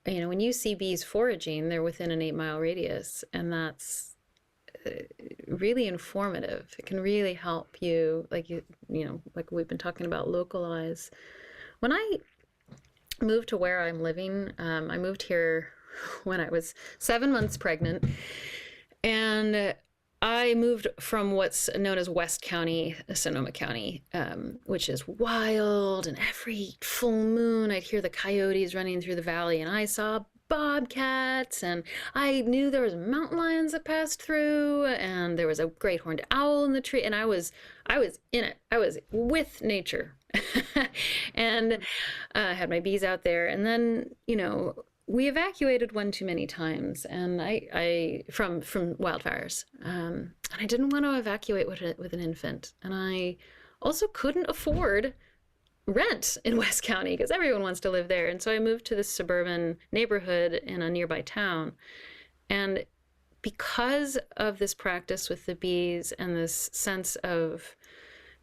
when you see bees foraging, they're within an 8 mile radius, and that's really informative. It can really help you, like we've been talking about, localize. When I moved to where I'm living, I moved here when I was 7 months pregnant, and I moved from what's known as West County, Sonoma County, which is wild, and every full moon I'd hear the coyotes running through the valley, and I saw bobcats, and I knew there was mountain lions that passed through, and there was a great horned owl in the tree, and I was in it. I was with nature. And had my bees out there, and then we evacuated one too many times, and I from wildfires, and I didn't want to evacuate with an infant, and I also couldn't afford rent in West County because everyone wants to live there, and so I moved to this suburban neighborhood in a nearby town, and because of this practice with the bees and this sense of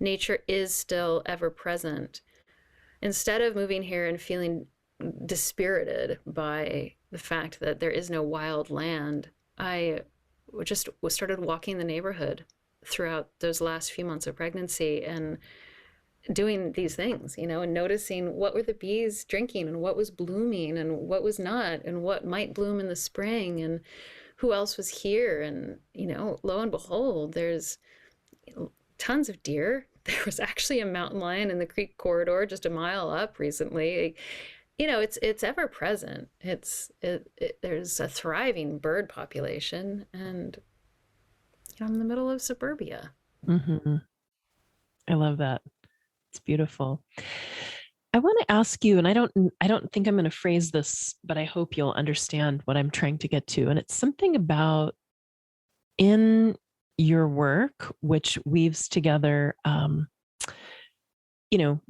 nature is still ever present, instead of moving here and feeling dispirited by the fact that there is no wild land, I just started walking the neighborhood throughout those last few months of pregnancy and doing these things, and noticing what were the bees drinking and what was blooming and what was not and what might bloom in the spring and who else was here. And, lo and behold, there's tons of deer. There was actually a mountain lion in the creek corridor just a mile up recently. It's ever present. There's a thriving bird population, and I'm in the middle of suburbia. Mm-hmm. I love that. It's beautiful. I want to ask you, and I don't think I'm going to phrase this, but I hope you'll understand what I'm trying to get to. And it's something about in your work, which weaves together,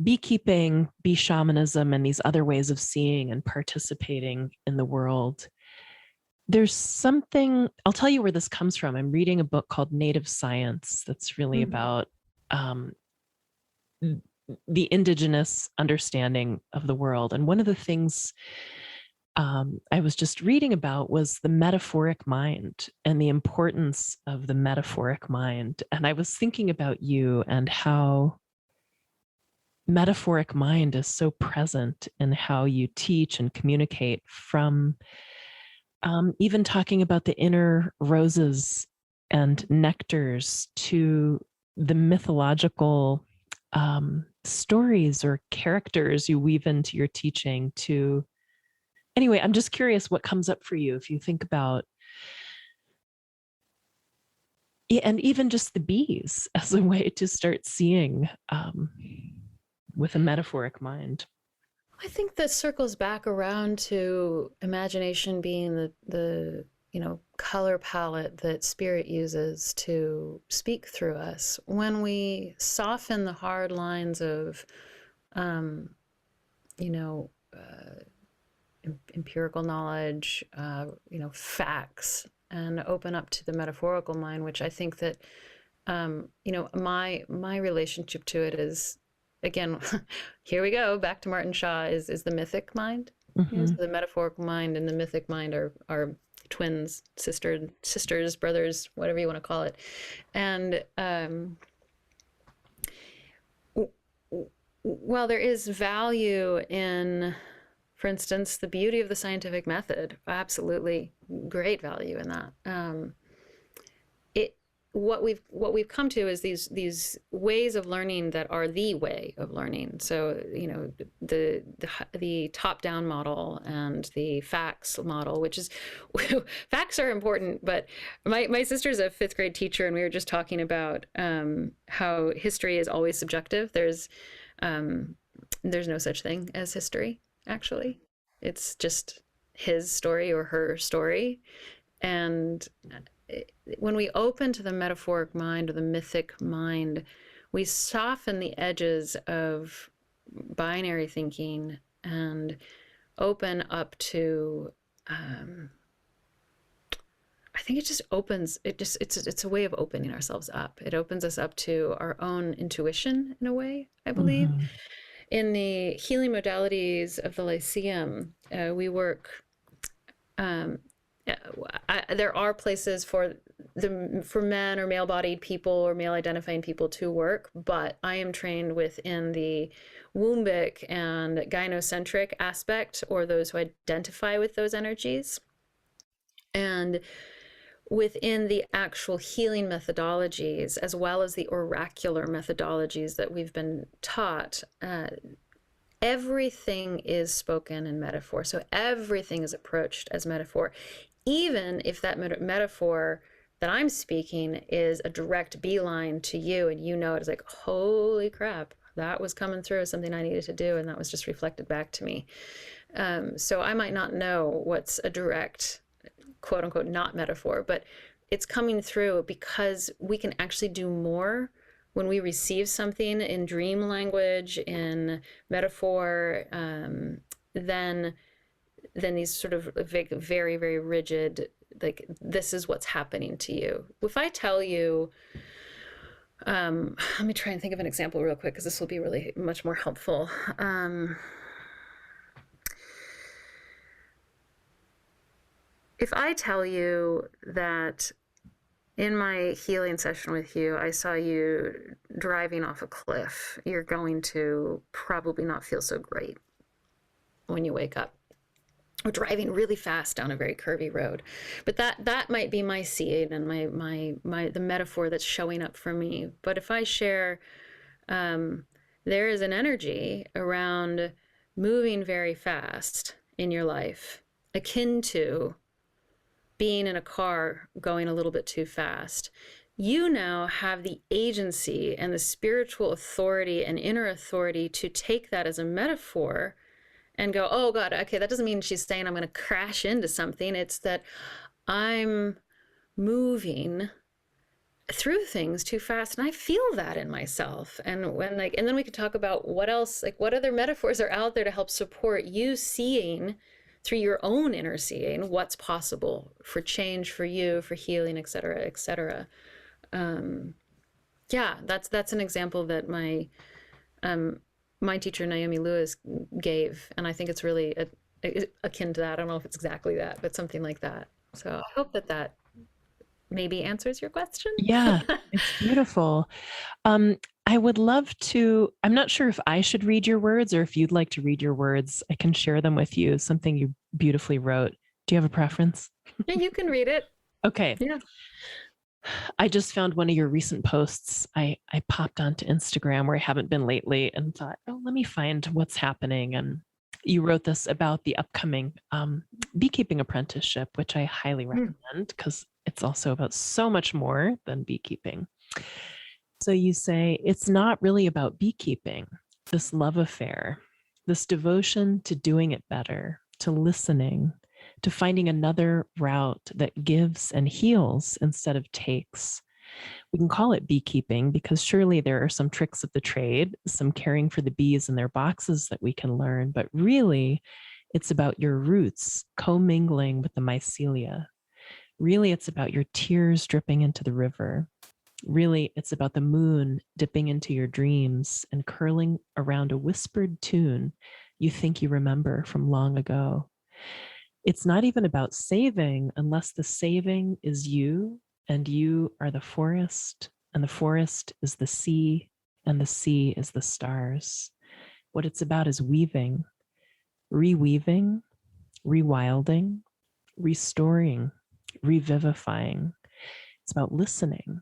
beekeeping, bee shamanism, and these other ways of seeing and participating in the world. There's something, I'll tell you where this comes from. I'm reading a book called Native Science that's really about the indigenous understanding of the world. And one of the things I was just reading about was the metaphoric mind and the importance of the metaphoric mind. And I was thinking about you and how metaphoric mind is so present in how you teach and communicate, from even talking about the inner roses and nectars to the mythological stories or characters you weave into your teaching. Anyway, I'm just curious what comes up for you if you think about, and even just the bees as a way to start seeing with a metaphoric mind. I think that circles back around to imagination being the color palette that spirit uses to speak through us. When we soften the hard lines of, empirical knowledge, facts, and open up to the metaphorical mind, which I think that, my relationship to it is, again, here we go, back to Martin Shaw, is the mythic mind. So the metaphorical mind and the mythic mind are twins, sisters, brothers, whatever you want to call it. And while there is value in, for instance, the beauty of the scientific method, absolutely great value in that. What we've come to is these ways of learning that are the way of learning. So the top-down model and the facts model, which is facts are important. But my sister's a fifth grade teacher, and we were just talking about how history is always subjective. There's no such thing as history. Actually, it's just his story or her story, and when we open to the metaphoric mind or the mythic mind, we soften the edges of binary thinking and open up to, I think it just opens, it's a way of opening ourselves up. It opens us up to our own intuition in a way, I believe. In the healing modalities of the Lyceum, we work, there are places for men or male-bodied people or male-identifying people to work, but I am trained within the wombic and gynocentric aspect, or those who identify with those energies. And within the actual healing methodologies, as well as the oracular methodologies that we've been taught, everything is spoken in metaphor. So everything is approached as metaphor, even if that metaphor that I'm speaking is a direct beeline to you, and you know it is like, holy crap, that was coming through as something I needed to do, and that was just reflected back to me. So I might not know what's a direct, quote unquote, not metaphor, but it's coming through because we can actually do more when we receive something in dream language, in metaphor, than these sort of very, very rigid, like, this is what's happening to you. If I tell you, let me try and think of an example real quick, because this will be really much more helpful. If I tell you that in my healing session with you, I saw you driving off a cliff, you're going to probably not feel so great when you wake up. Or driving really fast down a very curvy road. But that might be my seed and the metaphor that's showing up for me. But if I share, there is an energy around moving very fast in your life, akin to being in a car going a little bit too fast. You now have the agency and the spiritual authority and inner authority to take that as a metaphor and go, oh God, okay, that doesn't mean she's saying I'm going to crash into something. It's that I'm moving through things too fast, and I feel that in myself. And and then we could talk about what else, like what other metaphors are out there to help support you seeing through your own inner seeing what's possible for change, for you, for healing, et cetera, et cetera. Yeah, that's an example that my teacher Naomi Lewis gave, and I think it's really akin to that. I don't know if it's exactly that, but something like that. So I hope that maybe answers your question. Yeah, it's beautiful. I would love to, I'm not sure if I should read your words or if you'd like to read your words. I can share them with you, something you beautifully wrote. Do you have a preference? Yeah, you can read it. Okay. Yeah. I just found one of your recent posts. I popped onto Instagram where I haven't been lately and thought, oh, let me find what's happening. And you wrote this about the upcoming beekeeping apprenticeship, which I highly recommend because it's also about so much more than beekeeping. So you say, it's not really about beekeeping, this love affair, this devotion to doing it better, to listening, to finding another route that gives and heals instead of takes. We can call it beekeeping because surely there are some tricks of the trade, some caring for the bees in their boxes that we can learn, but really it's about your roots commingling with the mycelia. Really, it's about your tears dripping into the river. Really, it's about the moon dipping into your dreams and curling around a whispered tune you think you remember from long ago. It's not even about saving unless the saving is you, and you are the forest, and the forest is the sea, and the sea is the stars. What it's about is weaving, reweaving, rewilding, restoring, revivifying. It's about listening,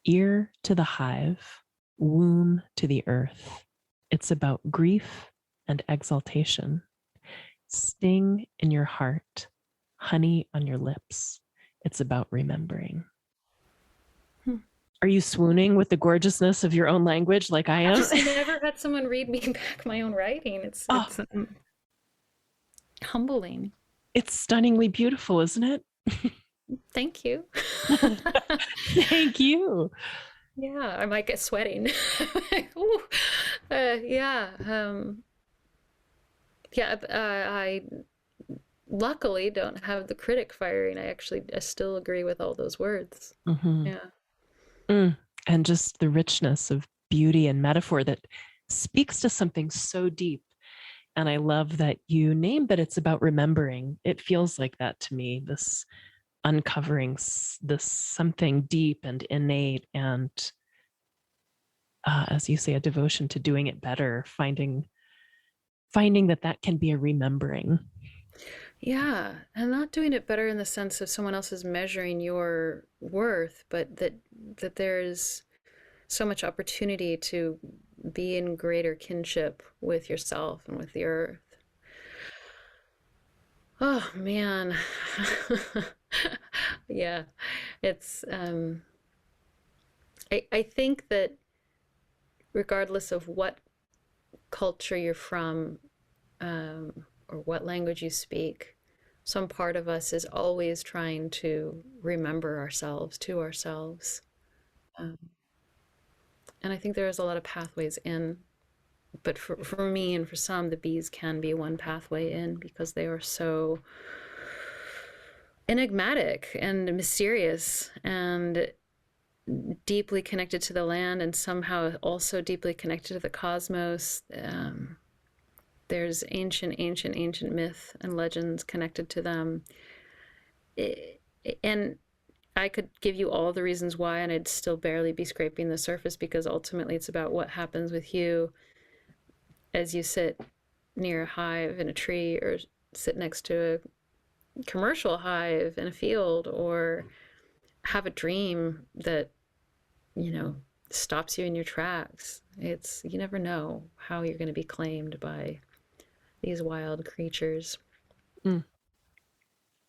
ear to the hive, womb to the earth. It's about grief and exaltation. Sting in your heart, honey on your lips. It's about remembering. Are you swooning with the gorgeousness of your own language like I am? I've just never had someone read me back my own writing. It's humbling. It's stunningly beautiful, isn't it? Thank you. Thank you. Yeah, I might get sweating. Ooh. Yeah. I luckily don't have the critic firing. I still agree with all those words. Mm-hmm. Yeah. And just the richness of beauty and metaphor that speaks to something so deep. And I love that you named that it's about remembering. It feels like that to me, this uncovering this something deep and innate and, as you say, a devotion to doing it better, finding that can be a remembering. Yeah, and not doing it better in the sense of someone else is measuring your worth, but that there's so much opportunity to be in greater kinship with yourself and with the earth. Oh man. Yeah. It's I think that regardless of what culture you're from, or what language you speak, some part of us is always trying to remember ourselves to ourselves. Um, and I think there is a lot of pathways in, but for me and for some, the bees can be one pathway in because they are so enigmatic and mysterious and deeply connected to the land, and somehow also deeply connected to the cosmos. There's ancient myth and legends connected to them. And I could give you all the reasons why, and I'd still barely be scraping the surface, because ultimately it's about what happens with you as you sit near a hive in a tree, or sit next to a commercial hive in a field, or have a dream that, you know, stops you in your tracks. It's, you never know how you're going to be claimed by these wild creatures. Mm,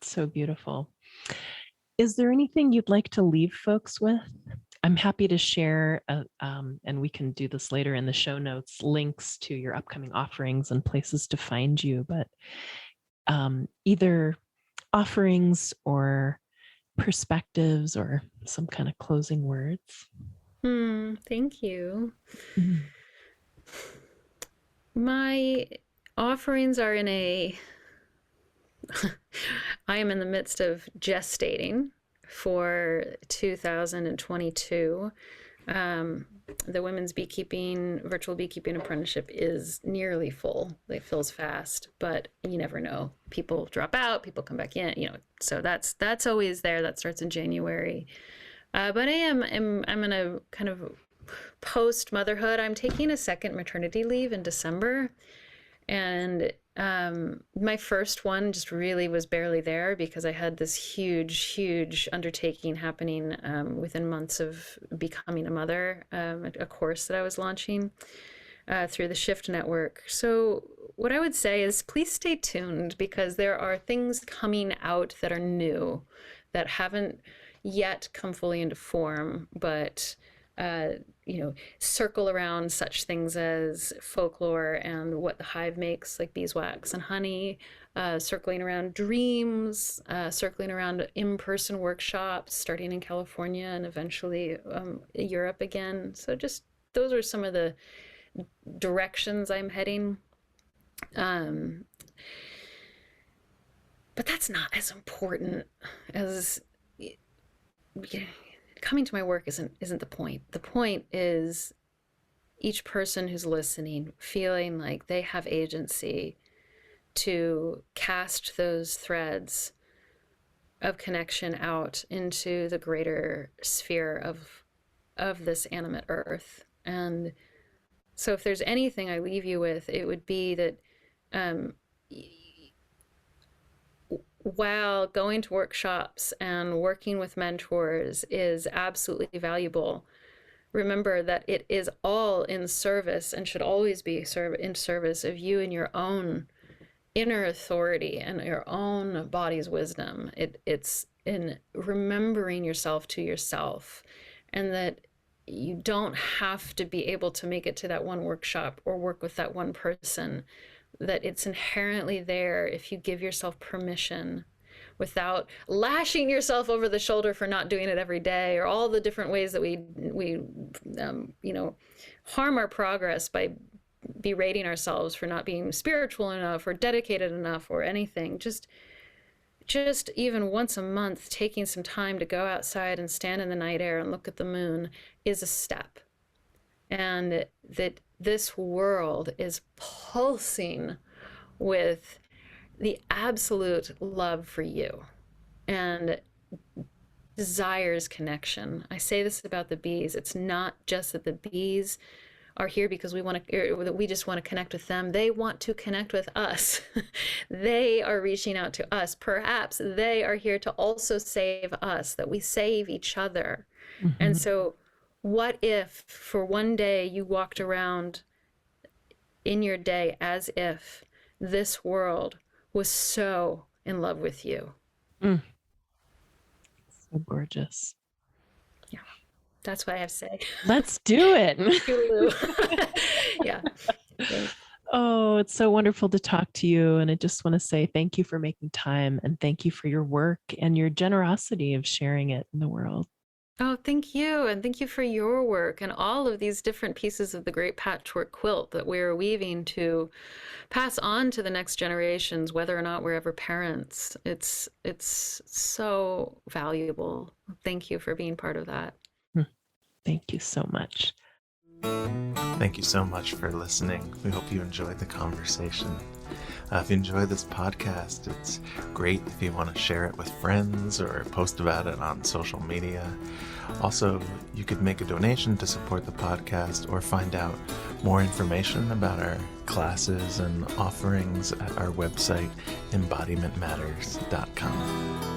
so beautiful. Is there anything you'd like to leave folks with? I'm happy to share, and we can do this later in the show notes, links to your upcoming offerings and places to find you, but either offerings or perspectives or some kind of closing words. Thank you. Mm. My offerings are in a I am in the midst of gestating for 2022. The women's beekeeping, virtual beekeeping apprenticeship is nearly full. It fills fast, but you never know. People drop out, people come back in, you know, so that's always there. That starts in January. But I'm in a kind of post motherhood. I'm taking a second maternity leave in December. And my first one just really was barely there because I had this huge undertaking happening within months of becoming a mother, a course that I was launching through the Shift Network. So what I would say is please stay tuned, because there are things coming out that are new, that haven't yet come fully into form, but you know, circle around such things as folklore and what the hive makes, like beeswax and honey, circling around dreams, circling around in-person workshops, starting in California and eventually Europe again. So just those are some of the directions I'm heading. But that's not as important as coming to my work isn't the point. The point is each person who's listening feeling like they have agency to cast those threads of connection out into the greater sphere of this animate earth. And so if there's anything I leave you with, it would be that while going to workshops and working with mentors is absolutely valuable, remember that it is all in service and should always be in service of you and your own inner authority and your own body's wisdom. It's in remembering yourself to yourself, and that you don't have to be able to make it to that one workshop or work with that one person, that it's inherently there if you give yourself permission, without lashing yourself over the shoulder for not doing it every day, or all the different ways that we you know, harm our progress by berating ourselves for not being spiritual enough or dedicated enough or anything. Just even once a month, taking some time to go outside and stand in the night air and look at the moon is a step. And that this world is pulsing with the absolute love for you and desires connection. I say this about the bees. It's not just that the bees are here because we want to, or that we just want to connect with them. They want to connect with us. They are reaching out to us. Perhaps they are here to also save us, that we save each other. Mm-hmm. And so What if for one day you walked around in your day as if this world was so in love with you? So gorgeous. Yeah, that's what I have to say. Let's do it. Yeah. Thanks. Oh, it's so wonderful to talk to you. And I just want to say thank you for making time, and thank you for your work and your generosity of sharing it in the world. Oh, thank you. And thank you for your work and all of these different pieces of the great patchwork quilt that we're weaving to pass on to the next generations, whether or not we're ever parents. It's so valuable. Thank you for being part of that. Thank you so much. Thank you so much for listening. We hope you enjoyed the conversation. If you enjoy this podcast, it's great if you want to share it with friends or post about it on social media. Also, you could make a donation to support the podcast or find out more information about our classes and offerings at our website, embodimentmatters.com.